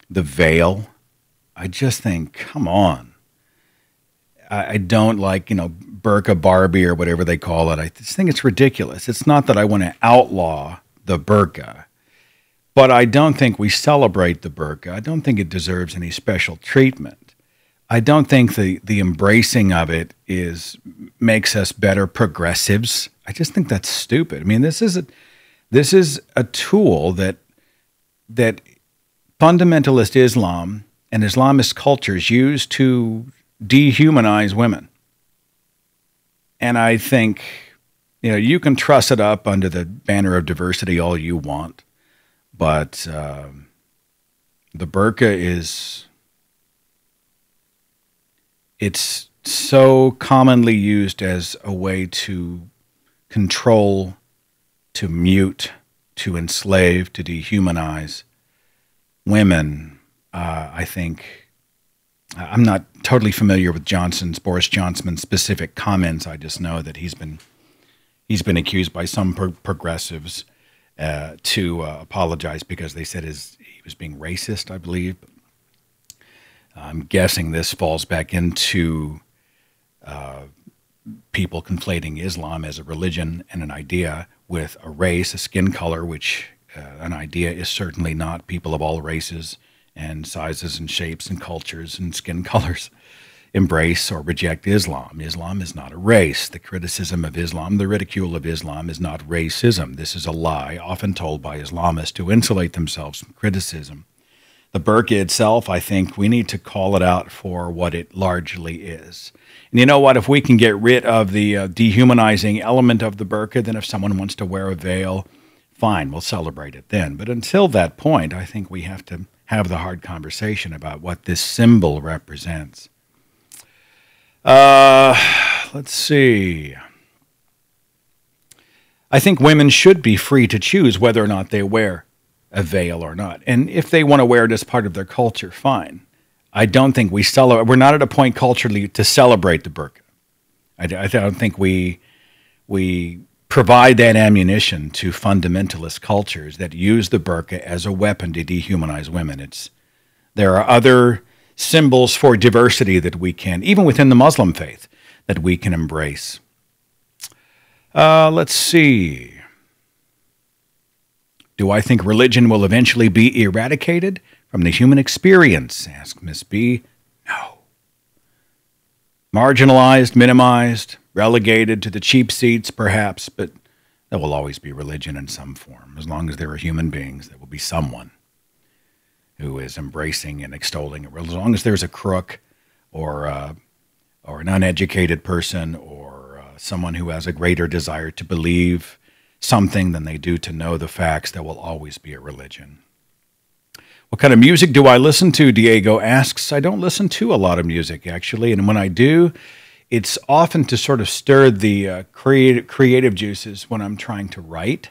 the veil. I just think, come on. I don't like, burqa Barbie or whatever they call it. I just think it's ridiculous. It's not that I want to outlaw the burqa, but I don't think we celebrate the burqa. I don't think it deserves any special treatment. I don't think the embracing of it makes us better progressives. I just think that's stupid. I mean, this is a tool that fundamentalist Islam and Islamist cultures use to dehumanize women. And I think, you can truss it up under the banner of diversity all you want, but the burqa it's so commonly used as a way to control, to mute, to enslave, to dehumanize women. I think I'm not totally familiar with Boris Johnson's specific comments. I just know that he's been accused by some progressives to apologize because they said he was being racist, I believe. I'm guessing this falls back into people conflating Islam as a religion and an idea with a race, a skin color, which an idea is certainly not. People of all races and sizes and shapes and cultures and skin colors embrace or reject Islam. Islam is not a race. The criticism of Islam, the ridicule of Islam is not racism. This is a lie often told by Islamists to insulate themselves from criticism. The burqa itself, I think we need to call it out for what it largely is. And you know what? If we can get rid of the dehumanizing element of the burqa, then if someone wants to wear a veil, fine, we'll celebrate it then. But until that point, I think we have to have the hard conversation about what this symbol represents. Let's see. I think women should be free to choose whether or not they wear a veil or not. And if they want to wear it as part of their culture, fine. I don't think we celebrate. We're not at a point culturally to celebrate the burqa. I don't think we provide that ammunition to fundamentalist cultures that use the burqa as a weapon to dehumanize women. There are other symbols for diversity that we can, even within the Muslim faith, that we can embrace. Let's see. Do I think religion will eventually be eradicated from the human experience? Asked Miss B. No. Marginalized, minimized, relegated to the cheap seats, perhaps, but there will always be religion in some form. As long as there are human beings, there will be someone who is embracing and extolling it. As long as there's a crook or an uneducated person or someone who has a greater desire to believe something than they do to know the facts, there will always be a religion. What kind of music do I listen to? Diego asks. I don't listen to a lot of music, actually, and when I do, it's often to sort of stir the creative juices when I'm trying to write,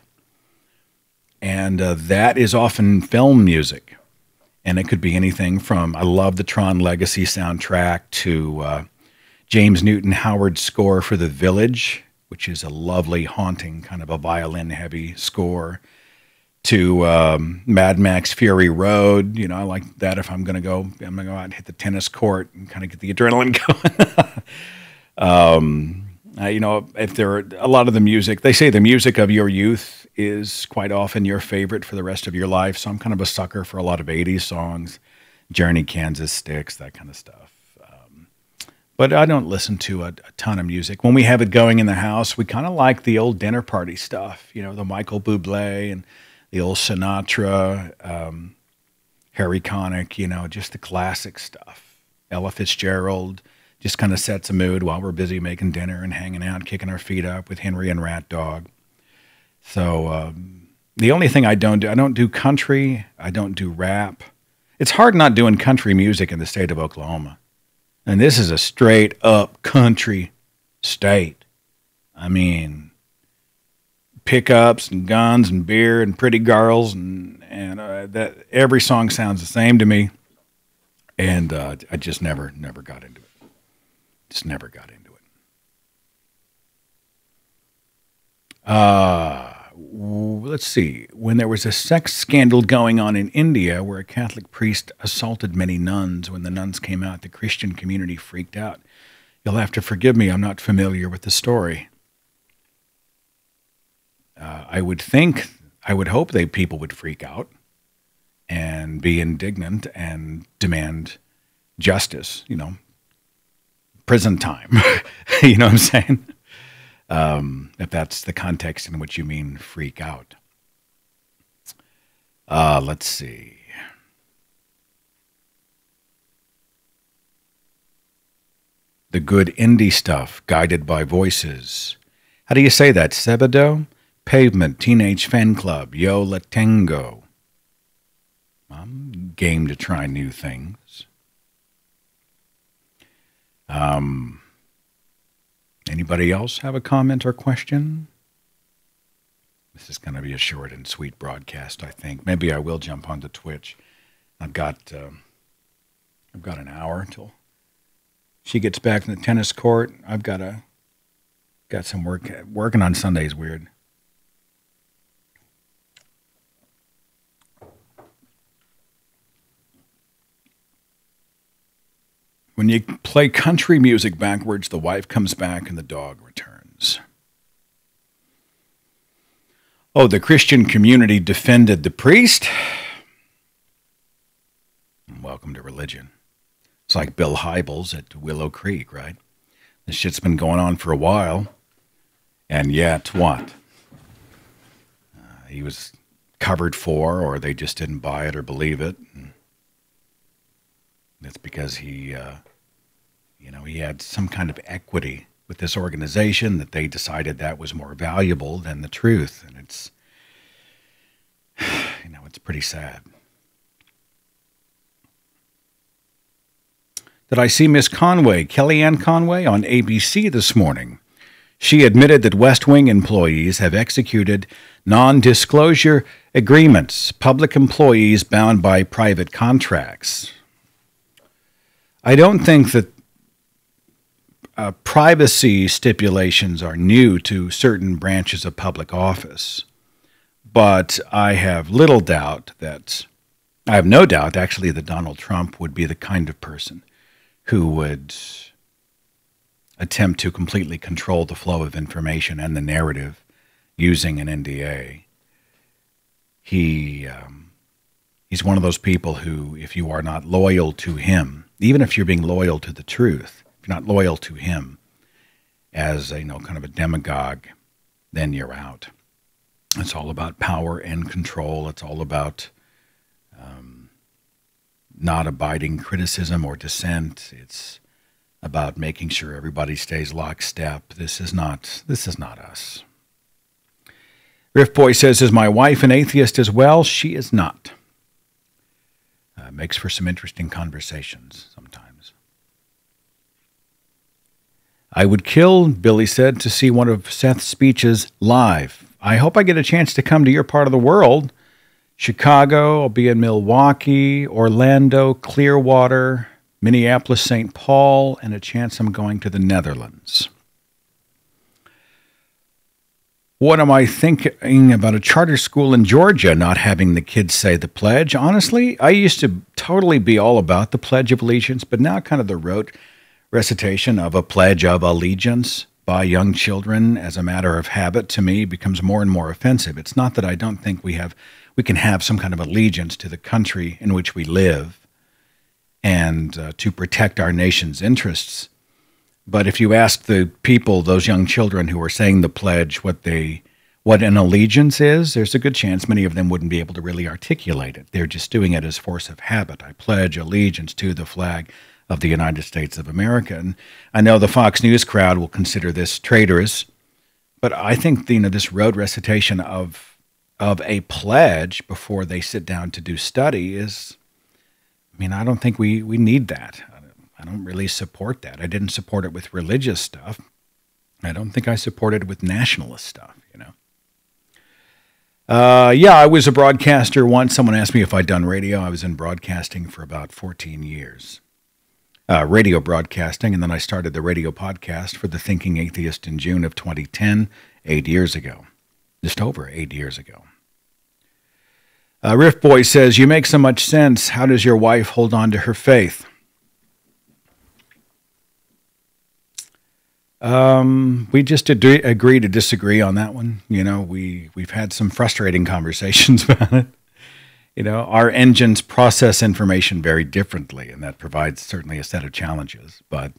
and that is often film music. And it could be anything from, I love the Tron Legacy soundtrack, to James Newton Howard's score for The Village, which is a lovely, haunting, kind of a violin-heavy score, to Mad Max Fury Road. You know, I like that if I'm going to go out and hit the tennis court and kind of get the adrenaline going. You know, if there are a lot of the music, they say the music of your youth is quite often your favorite for the rest of your life. So I'm kind of a sucker for a lot of 80s songs, Journey, Kansas Sticks, that kind of stuff. But I don't listen to a ton of music. When we have it going in the house, we kind of like the old dinner party stuff, you know, the Michael Bublé and the old Sinatra, Harry Connick, you know, just the classic stuff. Ella Fitzgerald just kind of sets a mood while we're busy making dinner and hanging out, kicking our feet up with Henry and Rat Dog. So the only thing I don't do country, I don't do rap. It's hard not doing country music in the state of Oklahoma. And this is a straight up country state. I mean, pickups and guns and beer and pretty girls and that every song sounds the same to me. And I just never got into it. Just never got into it. Let's see. When there was a sex scandal going on in India where a Catholic priest assaulted many nuns, when the nuns came out, the Christian community freaked out. You'll have to forgive me, I'm not familiar with the story. I would hope people would freak out and be indignant and demand justice, you know, prison time. You know what I'm saying? If that's the context in which you mean freak out. Let's see. The good indie stuff, guided by voices. How do you say that? Sebado? Pavement, Teenage Fan Club, Yo La Tengo. I'm game to try new things. Anybody else have a comment or question? This is going to be a short and sweet broadcast, I think. Maybe I will jump onto Twitch. I've got an hour until she gets back from the tennis court. I've got some work. Working on Sunday is weird. When you play country music backwards, the wife comes back and the dog returns. Oh, the Christian community defended the priest? Welcome to religion. It's like Bill Hybels at Willow Creek, right? This shit's been going on for a while. And yet, what? He was covered for, or they just didn't buy it or believe it. That's because he had some kind of equity with this organization that they decided that was more valuable than the truth. And it's pretty sad. Did I see Miss Conway, Kellyanne Conway, on ABC this morning? She admitted that West Wing employees have executed non-disclosure agreements, public employees bound by private contracts. I don't think that privacy stipulations are new to certain branches of public office, but I have no doubt actually that Donald Trump would be the kind of person who would attempt to completely control the flow of information and the narrative using an NDA. He's one of those people who, if you are not loyal to him, even if you're being loyal to the truth, if you're not loyal to him as a kind of a demagogue, then you're out. It's all about power and control. It's all about not abiding criticism or dissent. It's about making sure everybody stays lockstep. This is not us. Riff Boy says, is my wife an atheist as well? She is not. Makes for some interesting conversations sometimes. I would kill, Billy said, to see one of Seth's speeches live. I hope I get a chance to come to your part of the world. Chicago, I'll be in Milwaukee, Orlando, Clearwater, Minneapolis, St. Paul, and a chance I'm going to the Netherlands. What am I thinking about a charter school in Georgia not having the kids say the pledge? Honestly, I used to totally be all about the Pledge of Allegiance, but now kind of the rote recitation of a Pledge of Allegiance by young children as a matter of habit, to me, becomes more and more offensive. It's not that I don't think we can have some kind of allegiance to the country in which we live and to protect our nation's interests. But if you ask the people, those young children who are saying the pledge, what an allegiance is, there's a good chance many of them wouldn't be able to really articulate it. They're just doing it as force of habit. I pledge allegiance to the flag of the United States of America. And I know the Fox News crowd will consider this traitorous, but I think this rote recitation of a pledge before they sit down to do study is, I don't think we need that. I don't really support that. I didn't support it with religious stuff. I don't think I supported it with nationalist stuff, Yeah, I was a broadcaster once. Someone asked me if I'd done radio. I was in broadcasting for about 14 years. Radio broadcasting, and then I started the radio podcast for The Thinking Atheist in June of 2010, 8 years ago. Just over 8 years ago. Riff Boy says, you make so much sense. How does your wife hold on to her faith? We just agree to disagree on that one. We've had some frustrating conversations about it. Our engines process information very differently, and that provides certainly a set of challenges. But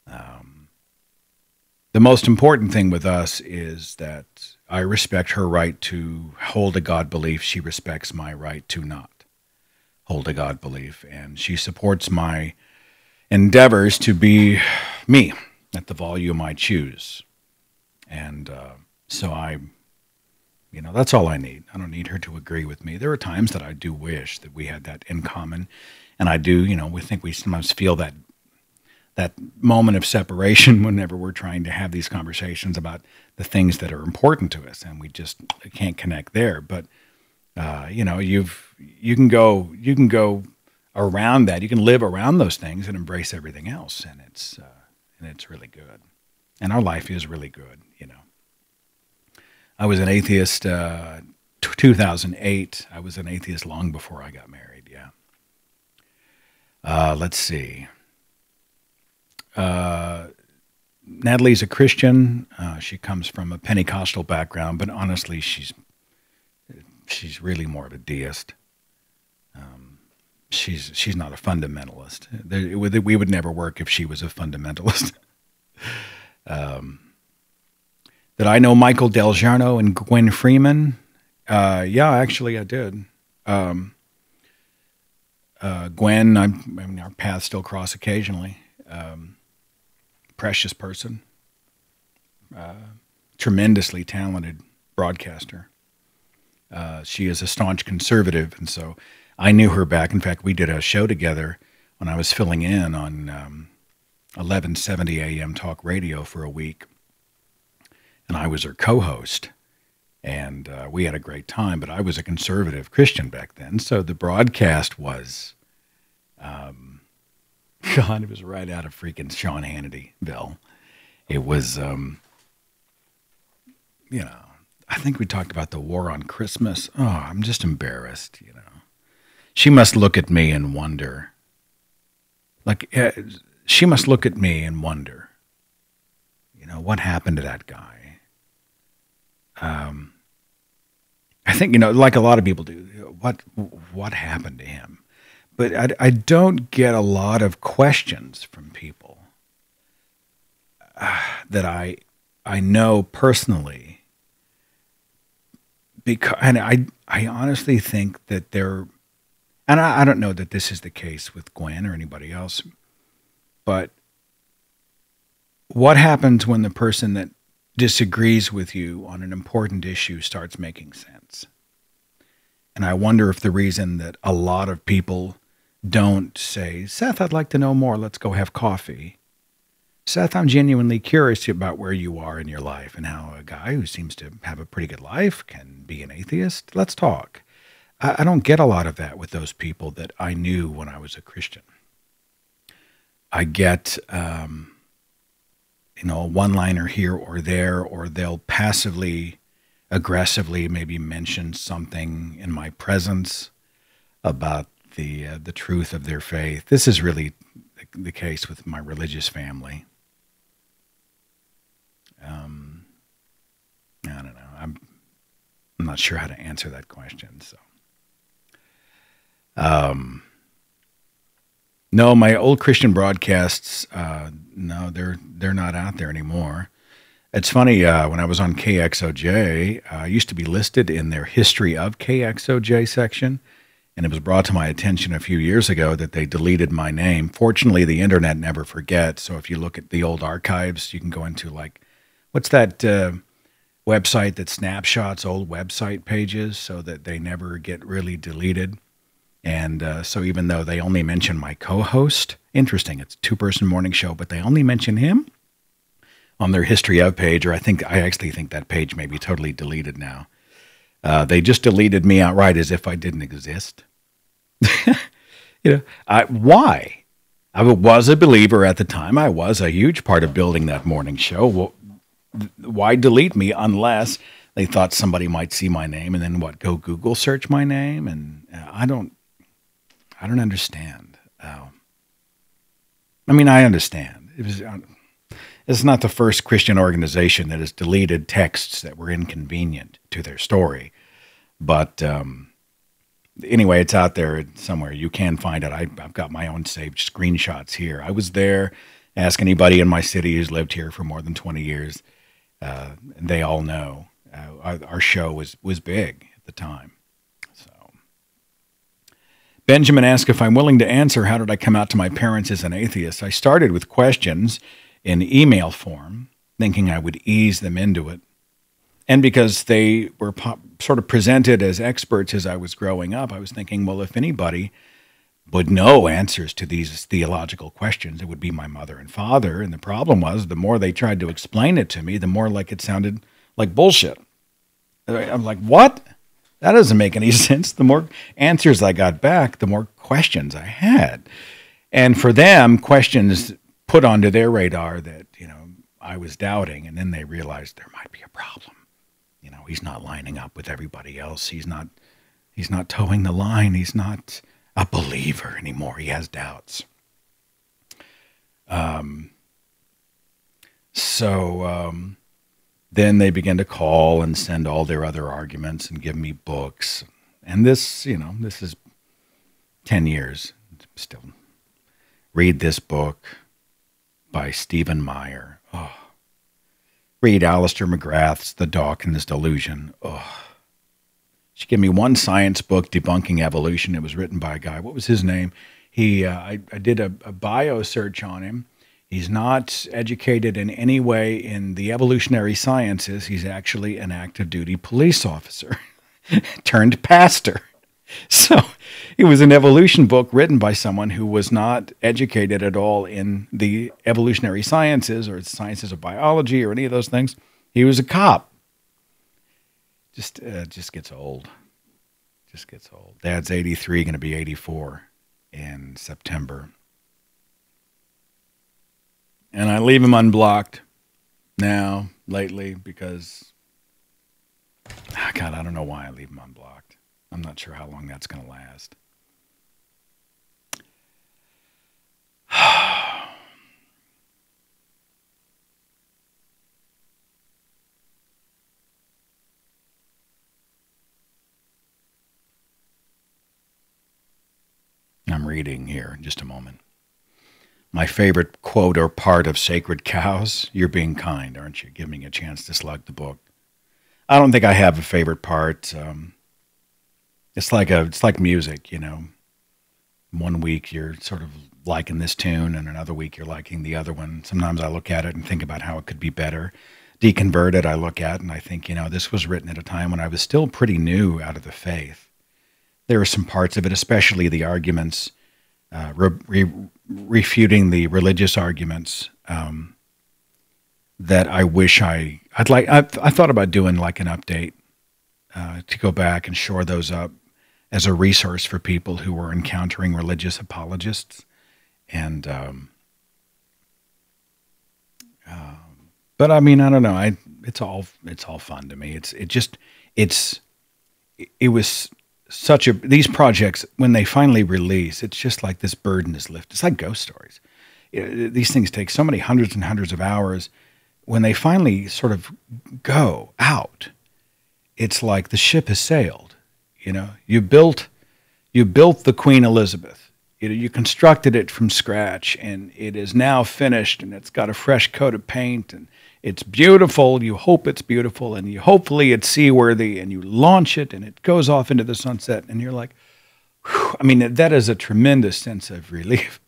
the most important thing with us is that I respect her right to hold a God belief. She respects my right to not hold a God belief, and she supports my endeavors to be me at the volume I choose. And so that's all I need. I don't need her to agree with me. There are times that I do wish that we had that in common. And I do, we think we sometimes feel that moment of separation whenever we're trying to have these conversations about the things that are important to us, and we just can't connect there. But you can go around that. You can live around those things and embrace everything else, and it's really good. And our life is really good, I was an atheist 2008. I was an atheist long before I got married, yeah. Let's see. Natalie's a Christian. She comes from a Pentecostal background, but honestly, she's really more of a deist. She's not a fundamentalist. We would never work if she was a fundamentalist. Did I know Michael Del Giorno and Gwen Freeman? Yeah, actually I did. Gwen, our paths still cross occasionally. Precious person. Tremendously talented broadcaster. She is a staunch conservative, and so I knew her back. In fact, we did a show together when I was filling in on 1170 AM talk radio for a week. and I was her co-host. And we had a great time, but I was a conservative Christian back then. So the broadcast was, God, it was right out of freaking Sean Hannity, Bill. It was, you know, I think we talked about the war on Christmas. Oh, I'm just embarrassed, you know. She must look at me and wonder. Like, she must look at me and wonder, you know, what happened to that guy? I think, you know, like a lot of people do, what happened to him? But I don't get a lot of questions from people that I know personally, because, and I honestly think that they're, and I don't know that this is the case with Gwen or anybody else, but what happens when the person that disagrees with you on an important issue starts making sense? And I wonder if the reason that a lot of people don't say, Seth, I'd like to know more, let's go have coffee. Seth, I'm genuinely curious about where you are in your life and how a guy who seems to have a pretty good life can be an atheist. Let's talk. I don't get a lot of that with those people that I knew when I was a Christian. I get, you know, a one-liner here or there, or they'll passively, aggressively maybe mention something in my presence about the truth of their faith. This is really the case with my religious family. I don't know. I'm not sure how to answer that question. So, no, my old Christian broadcasts, no, they're not out there anymore. It's funny, when I was on KXOJ, I used to be listed in their history of KXOJ section, and it was brought to my attention a few years ago that they deleted my name. Fortunately, the internet never forgets, so if you look at the old archives, you can go into, like, what's that website that snapshots old website pages so that they never get really deleted? And so even though they only mention my co-host, interesting, it's a two-person morning show, but they only mention him on their history of page, or I actually think that page may be totally deleted now. They just deleted me outright as if I didn't exist. You know, why? I was a believer at the time. I was a huge part of building that morning show. Well, why delete me unless they thought somebody might see my name and then go Google search my name? And I don't understand. I mean, I understand. It's not the first Christian organization that has deleted texts that were inconvenient to their story. But anyway, it's out there somewhere. You can find it. I've got my own saved screenshots here. I was there. Ask anybody in my city who's lived here for more than 20 years. And they all know our show was big at the time. So Benjamin asked if I'm willing to answer, how did I come out to my parents as an atheist? I started with questions in email form, thinking I would ease them into it. And because they were sort of presented as experts as I was growing up, I was thinking, well, if anybody would know answers to these theological questions, it would be my mother and father. And the problem was, the more they tried to explain it to me, the more like it sounded like bullshit. I'm like, what? That doesn't make any sense. The more answers I got back, the more questions I had. And for them, questions put onto their radar that, you know, I was doubting, and then they realized there might be a problem. You know, he's not lining up with everybody else. He's not towing the line. He's not a believer anymore. He has doubts. Then they began to call and send all their other arguments and give me books. And this, you know, this is 10 years. Still read this book by Stephen Meyer. Oh. Read Alistair McGrath's The Dawkins Delusion. Oh. She gave me one science book debunking evolution. It was written by a guy. What was his name? I did a bio search on him. He's not educated in any way in the evolutionary sciences. He's actually an active duty police officer turned pastor. So it was an evolution book written by someone who was not educated at all in the evolutionary sciences or sciences of biology or any of those things. He was a cop. Just gets old. Just gets old. Dad's 83, going to be 84 in September. And I leave him unblocked now, lately, because, God, I don't know why I leave him unblocked. I'm not sure how long that's going to last. I'm reading here in just a moment. My favorite quote or part of Sacred Cows, you're being kind, aren't you? Giving me a chance to slug the book. I don't think I have a favorite part. It's like music, you know. One week you're sort of liking this tune, and another week you're liking the other one. Sometimes I look at it and think about how it could be better. Deconverted, I look at and I think, you know, this was written at a time when I was still pretty new out of the faith. There are some parts of it, especially the arguments, refuting the religious arguments, that I wish I'd like. I thought about doing like an update to go back and shore those up as a resource for people who were encountering religious apologists, and but I mean, I don't know. It's all fun to me. It was such a, these projects, when they finally release, it's just like this burden is lifted. It's like ghost stories. These things take so many hundreds and hundreds of hours. When they finally sort of go out, it's like the ship has sailed. You know, you built the Queen Elizabeth. You constructed it from scratch, and it is now finished, and it's got a fresh coat of paint, and it's beautiful. You hope it's beautiful, and hopefully it's seaworthy, and you launch it, and it goes off into the sunset, and you're like, whew. I mean, that is a tremendous sense of relief.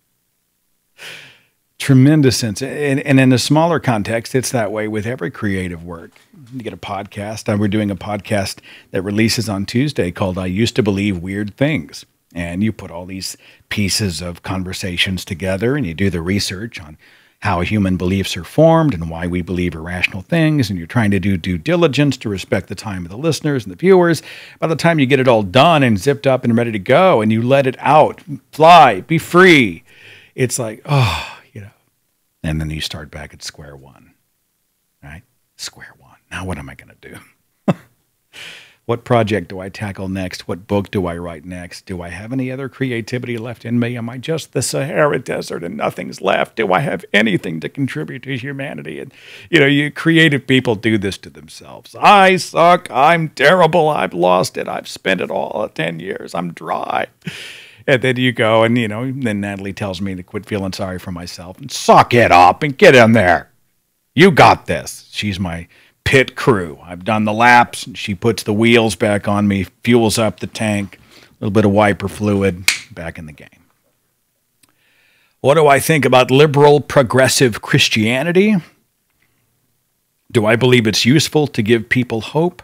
Tremendous sense. And in a smaller context, it's that way with every creative work. You get a podcast. We're doing a podcast that releases on Tuesday called I Used to Believe Weird Things. And you put all these pieces of conversations together, and you do the research on how human beliefs are formed and why we believe irrational things, and you're trying to do due diligence to respect the time of the listeners and the viewers. By the time you get it all done and zipped up and ready to go, and you let it out, fly, be free, it's like, oh, you know. And then you start back at square one, right? Square one. Now what am I going to do? What project do I tackle next? What book do I write next? Do I have any other creativity left in me? Am I just the Sahara Desert and nothing's left? Do I have anything to contribute to humanity? And, you know, you creative people do this to themselves. I suck. I'm terrible. I've lost it. I've spent it all 10 years. I'm dry. And then you go and, you know, then Natalie tells me to quit feeling sorry for myself and suck it up and get in there. You got this. She's my pit crew. I've done the laps, and she puts the wheels back on me, fuels up the tank, a little bit of wiper fluid, back in the game. What do I think about liberal progressive Christianity? Do I believe it's useful to give people hope,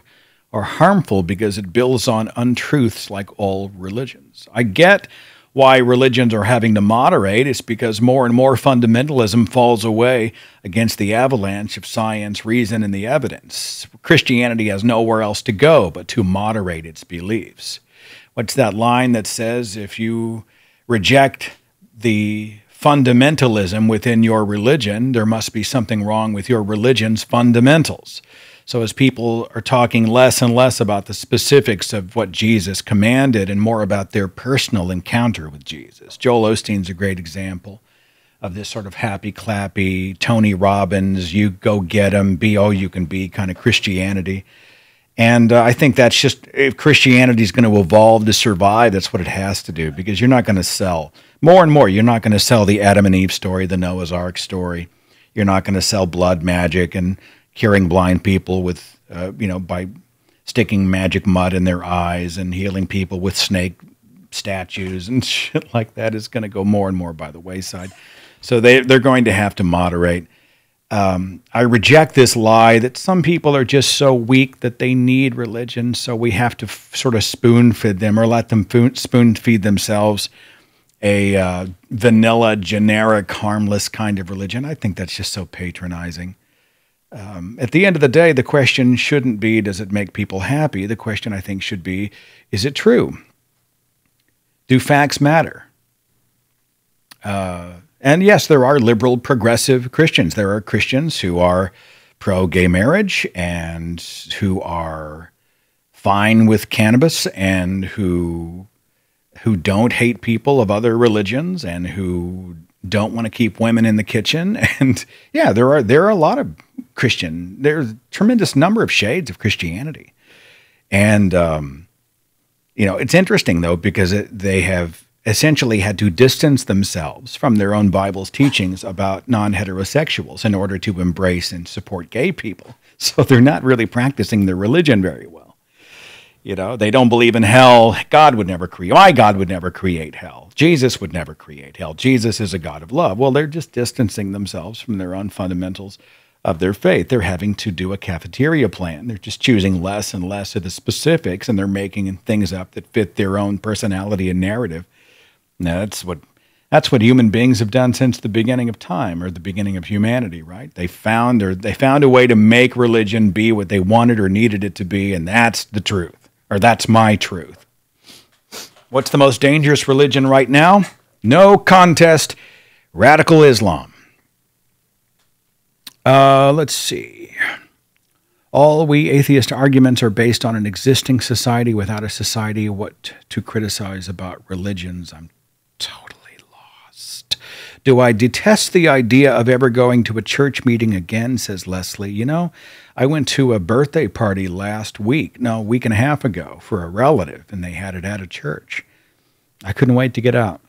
or harmful because it builds on untruths like all religions? I get why religions are having to moderate. It's because more and more fundamentalism falls away against the avalanche of science, reason, and the evidence. Christianity has nowhere else to go but to moderate its beliefs. What's that line that says, if you reject the fundamentalism within your religion, there must be something wrong with your religion's fundamentals? So as people are talking less and less about the specifics of what Jesus commanded and more about their personal encounter with Jesus. Joel Osteen's a great example of this sort of happy, clappy, Tony Robbins, you go get 'em, be all you can be kind of Christianity. And I think that's just, if Christianity is going to evolve to survive, that's what it has to do, because you're not going to sell. More and more, you're not going to sell the Adam and Eve story, the Noah's Ark story. You're not going to sell blood magic and curing blind people with, by sticking magic mud in their eyes and healing people with snake statues and shit like that is going to go more and more by the wayside. So they're going to have to moderate. I reject this lie that some people are just so weak that they need religion, so we have to sort of spoon-feed them or let them spoon-feed themselves a vanilla, generic, harmless kind of religion. I think that's just so patronizing. At the end of the day, the question shouldn't be, does it make people happy? The question, I think, should be, is it true? Do facts matter? And yes, there are liberal, progressive Christians. There are Christians who are pro-gay marriage and who are fine with cannabis and who don't hate people of other religions and who don't want to keep women in the kitchen. And yeah, there are a lot of there's a tremendous number of shades of Christianity. And, it's interesting, though, because they have essentially had to distance themselves from their own Bible's teachings about non-heterosexuals in order to embrace and support gay people. So they're not really practicing their religion very well. They don't believe in hell. My God would never create hell. Jesus would never create hell. Jesus is a God of love. Well, they're just distancing themselves from their own fundamentals of their faith. They're having to do a cafeteria plan. They're just choosing less and less of the specifics, and they're making things up that fit their own personality and narrative. Now, that's what human beings have done since the beginning of time, or the beginning of humanity, right? They found a way to make religion be what they wanted or needed it to be, and that's the truth, or that's my truth. What's the most dangerous religion right now? No contest, radical Islam. Let's see. All we atheist arguments are based on an existing society without a society. What to criticize about religions? I'm totally lost. Do I detest the idea of ever going to a church meeting again, says Leslie. I went to a birthday party a week and a half ago for a relative, and they had it at a church. I couldn't wait to get out.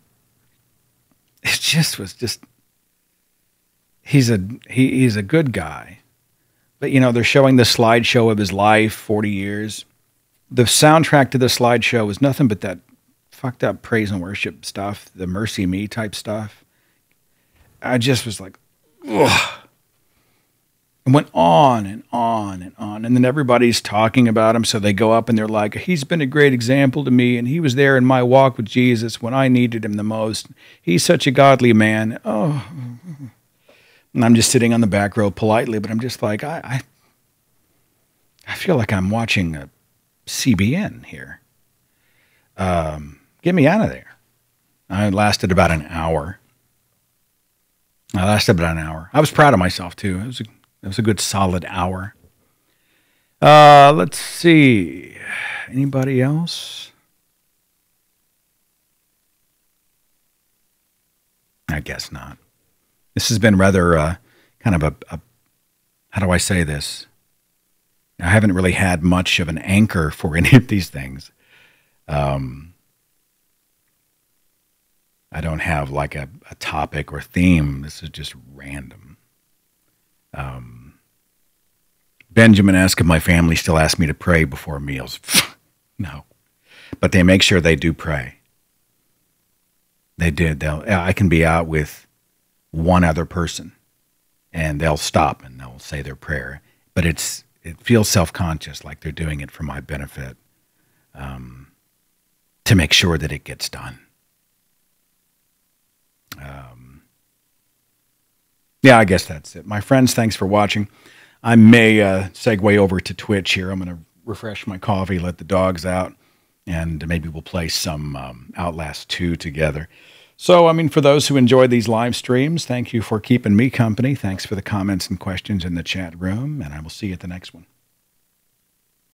It was just, he's a good guy. But, they're showing the slideshow of his life, 40 years. The soundtrack to the slideshow was nothing but that fucked up praise and worship stuff, the Mercy Me type stuff. I just was like, ugh. It went on and on and on. And then everybody's talking about him. So they go up and they're like, he's been a great example to me. And he was there in my walk with Jesus when I needed him the most. He's such a godly man. Oh. And I'm just sitting on the back row politely, but I'm just like, I feel like I'm watching a CBN here. Get me out of there. I lasted about an hour. I was proud of myself, too. It was a good solid hour. Let's see. Anybody else? I guess not. This has been rather kind of a, how do I say this? I haven't really had much of an anchor for any of these things. I don't have like a topic or theme. This is just random. Benjamin asked if my family still asks me to pray before meals. No. But they make sure they do pray. They did. I can be out with one other person, and they'll stop and they'll say their prayer. But it feels self-conscious, like they're doing it for my benefit, to make sure that it gets done. Yeah, I guess that's it. My friends, thanks for watching. I may segue over to Twitch here. I'm going to refresh my coffee, let the dogs out, and maybe we'll play some Outlast 2 together. So, for those who enjoy these live streams, thank you for keeping me company. Thanks for the comments and questions in the chat room, and I will see you at the next one.